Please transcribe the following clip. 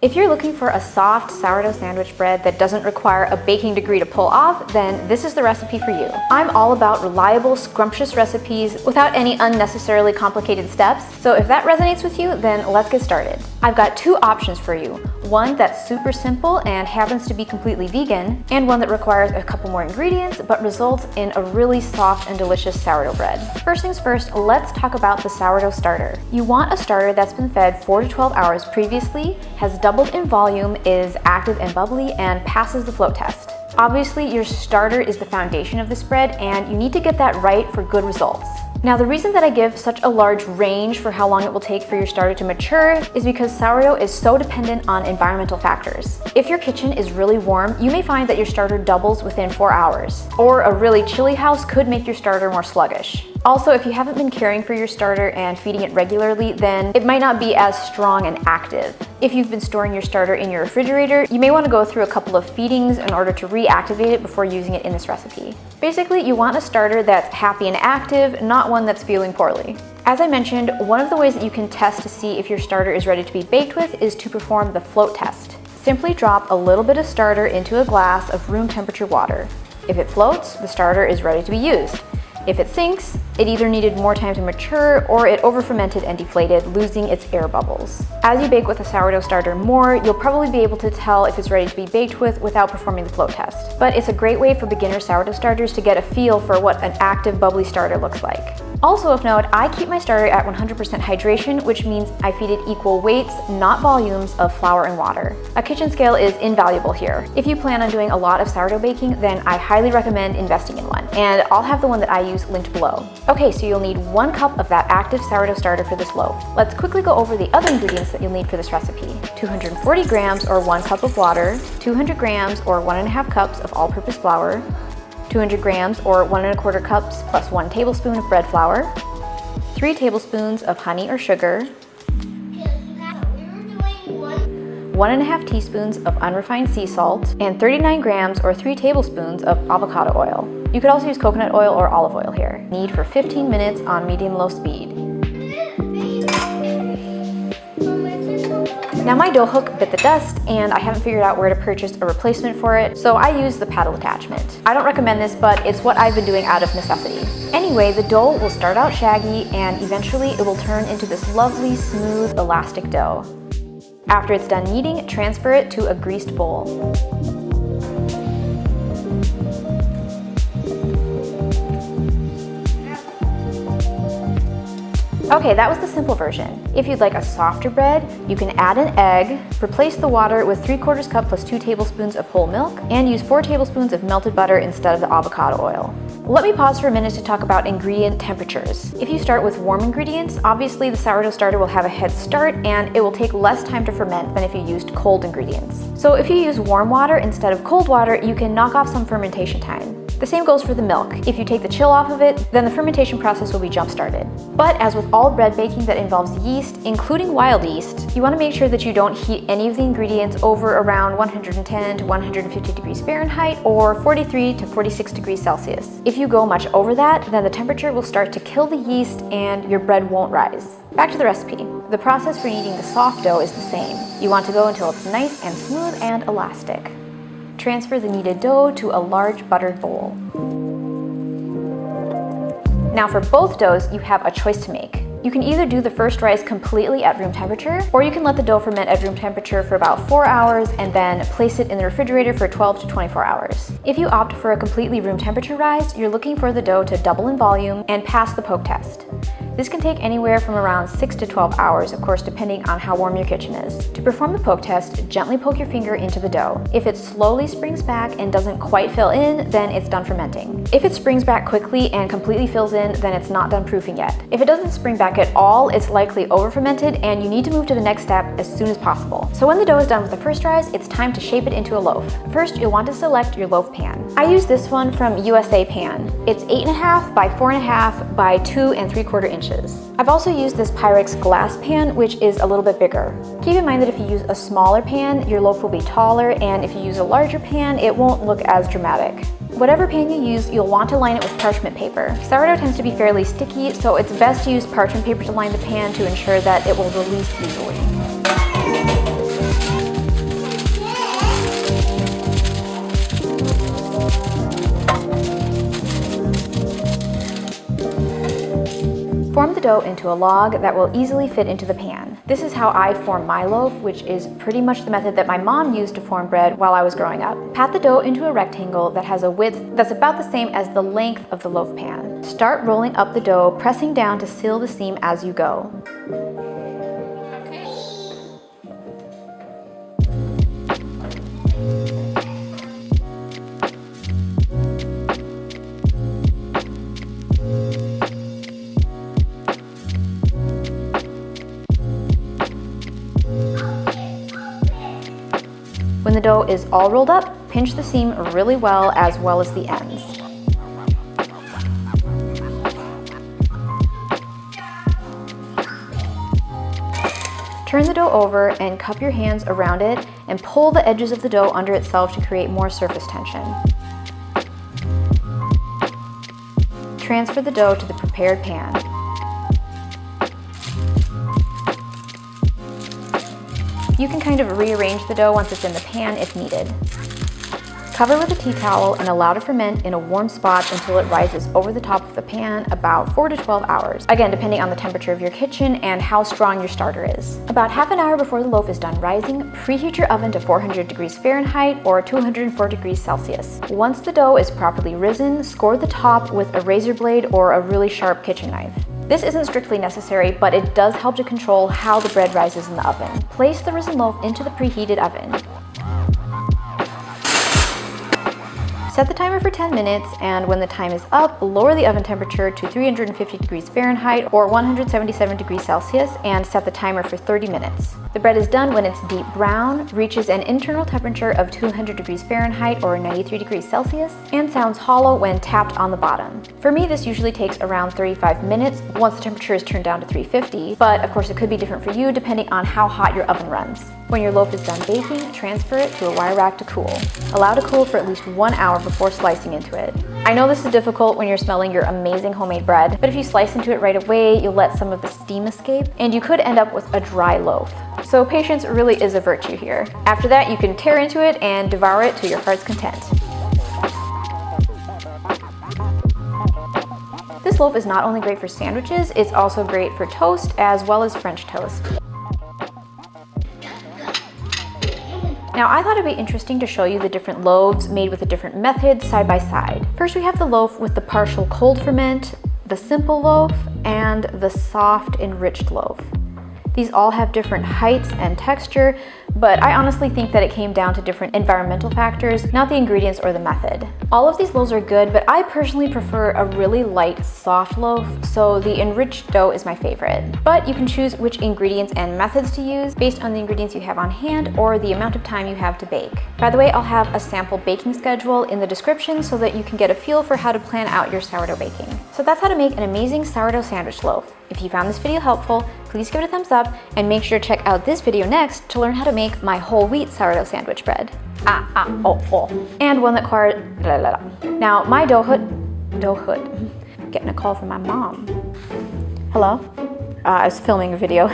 If you're looking for a soft sourdough sandwich bread that doesn't require a baking degree to pull off, then this is the recipe for you. I'm all about reliable, scrumptious recipes without any unnecessarily complicated steps. So if that resonates with you, then let's get started. I've got two options for you. One that's super simple and happens to be completely vegan, and one that requires a couple more ingredients but results in a really soft and delicious sourdough bread. First things first, let's talk about the sourdough starter. You want a starter that's been fed 4 to 12 hours previously, has doubled in volume, is active and bubbly, and passes the float test. Obviously, your starter is the foundation of this bread, and you need to get that right for good results. Now, the reason that I give such a large range for how long it will take for your starter to mature is because sourdough is so dependent on environmental factors. If your kitchen is really warm, you may find that your starter doubles within 4 hours, or a really chilly house could make your starter more sluggish. Also, if you haven't been caring for your starter and feeding it regularly, then it might not be as strong and active. If you've been storing your starter in your refrigerator, you may want to go through a couple of feedings in order to reactivate it before using it in this recipe. Basically, you want a starter that's happy and active, not one that's feeling poorly. As I mentioned, one of the ways that you can test to see if your starter is ready to be baked with is to perform the float test. Simply drop a little bit of starter into a glass of room temperature water. If it floats, the starter is ready to be used. If it sinks, it either needed more time to mature or it over-fermented and deflated, losing its air bubbles. As you bake with a sourdough starter more, you'll probably be able to tell if it's ready to be baked with without performing the float test. But it's a great way for beginner sourdough starters to get a feel for what an active, bubbly starter looks like. Also of note, I keep my starter at 100% hydration, which means I feed it equal weights, not volumes, of flour and water. A kitchen scale is invaluable here. If you plan on doing a lot of sourdough baking, then I highly recommend investing in one, and I'll have the one that I use linked below. Okay, so you'll need 1 cup of that active sourdough starter for this loaf. Let's quickly go over the other ingredients that you'll need for this recipe. 240 grams or 1 cup of water, 200 grams or 1.5 cups of all-purpose flour, 200 grams or 1¼ cups plus 1 tablespoon of bread flour, 3 tablespoons of honey or sugar, 1½ teaspoons of unrefined sea salt, and 39 grams or 3 tablespoons of avocado oil. You could also use coconut oil or olive oil here. Knead for 15 minutes on medium-low speed. Now my dough hook bit the dust and I haven't figured out where to purchase a replacement for it, so I use the paddle attachment. I don't recommend this, but it's what I've been doing out of necessity. Anyway, the dough will start out shaggy and eventually it will turn into this lovely, smooth, elastic dough. After it's done kneading, transfer it to a greased bowl. Okay, that was the simple version. If you'd like a softer bread, you can add an egg, replace the water with 3/4 cup plus 2 tablespoons of whole milk, and use 4 tablespoons of melted butter instead of the avocado oil. Let me pause for a minute to talk about ingredient temperatures. If you start with warm ingredients, obviously the sourdough starter will have a head start and it will take less time to ferment than if you used cold ingredients. So if you use warm water instead of cold water, you can knock off some fermentation time. The same goes for the milk. If you take the chill off of it, then the fermentation process will be jump-started. But as with all bread baking that involves yeast, including wild yeast, you want to make sure that you don't heat any of the ingredients over around 110 to 150 degrees Fahrenheit or 43 to 46 degrees Celsius. If you go much over that, then the temperature will start to kill the yeast and your bread won't rise. Back to the recipe. The process for kneading the soft dough is the same. You want to go until it's nice and smooth and elastic. Transfer the kneaded dough to a large buttered bowl. Now for both doughs, you have a choice to make. You can either do the first rise completely at room temperature, or you can let the dough ferment at room temperature for about 4 hours and then place it in the refrigerator for 12 to 24 hours. If you opt for a completely room temperature rise, you're looking for the dough to double in volume and pass the poke test. This can take anywhere from around 6 to 12 hours, of course, depending on how warm your kitchen is. To perform the poke test, gently poke your finger into the dough. If it slowly springs back and doesn't quite fill in, then it's done fermenting. If it springs back quickly and completely fills in, then it's not done proofing yet. If it doesn't spring back at all, it's likely over-fermented and you need to move to the next step as soon as possible. So when the dough is done with the first rise, it's time to shape it into a loaf. First, you'll want to select your loaf pan. I use this one from USA Pan. It's 8.5 by 4.5 by 2 3/4 inches. I've also used this Pyrex glass pan, which is a little bit bigger. Keep in mind that if you use a smaller pan, your loaf will be taller, and if you use a larger pan, it won't look as dramatic. Whatever pan you use, you'll want to line it with parchment paper. Sourdough tends to be fairly sticky, so it's best to use parchment paper to line the pan to ensure that it will release easily. the dough into a log that will easily fit into the pan. This is how I form my loaf, which is pretty much the method that my mom used to form bread while I was growing up. Pat the dough into a rectangle that has a width that's about the same as the length of the loaf pan. Start rolling up the dough, pressing down to seal the seam as you go. When the dough is all rolled up, pinch the seam really well as the ends. Turn the dough over and cup your hands around it and pull the edges of the dough under itself to create more surface tension. Transfer the dough to the prepared pan. You can kind of rearrange the dough once it's in the pan if needed. Cover with a tea towel and allow to ferment in a warm spot until it rises over the top of the pan about 4 to 12 hours. Again, depending on the temperature of your kitchen and how strong your starter is. About half an hour before the loaf is done rising, preheat your oven to 400 degrees Fahrenheit or 204 degrees Celsius. Once the dough is properly risen, score the top with a razor blade or a really sharp kitchen knife. This isn't strictly necessary, but it does help to control how the bread rises in the oven. Place the risen loaf into the preheated oven. Set the timer for 10 minutes, and when the time is up, lower the oven temperature to 350 degrees Fahrenheit or 177 degrees Celsius and set the timer for 30 minutes. The bread is done when it's deep brown, reaches an internal temperature of 200 degrees Fahrenheit or 93 degrees Celsius, and sounds hollow when tapped on the bottom. For me, this usually takes around 35 minutes once the temperature is turned down to 350, but of course it could be different for you depending on how hot your oven runs. When your loaf is done baking, transfer it to a wire rack to cool. Allow to cool for at least 1 hour before slicing into it. I know this is difficult when you're smelling your amazing homemade bread, but if you slice into it right away, you'll let some of the steam escape, and you could end up with a dry loaf. So patience really is a virtue here. After that, you can tear into it and devour it to your heart's content. This loaf is not only great for sandwiches, it's also great for toast as well as French toast. Now, I thought it'd be interesting to show you the different loaves made with the different methods side by side. First, we have the loaf with the partial cold ferment, the simple loaf, and the soft enriched loaf. These all have different heights and texture, but I honestly think that it came down to different environmental factors, not the ingredients or the method. All of these loaves are good, but I personally prefer a really light, soft loaf, so the enriched dough is my favorite. But you can choose which ingredients and methods to use based on the ingredients you have on hand or the amount of time you have to bake. By the way, I'll have a sample baking schedule in the description so that you can get a feel for how to plan out your sourdough baking. So that's how to make an amazing sourdough sandwich loaf. If you found this video helpful, please give it a thumbs up and make sure to check out this video next to learn how to make my whole wheat sourdough sandwich bread. And one that required, Now, my getting a call from my mom. Hello? I was filming a video.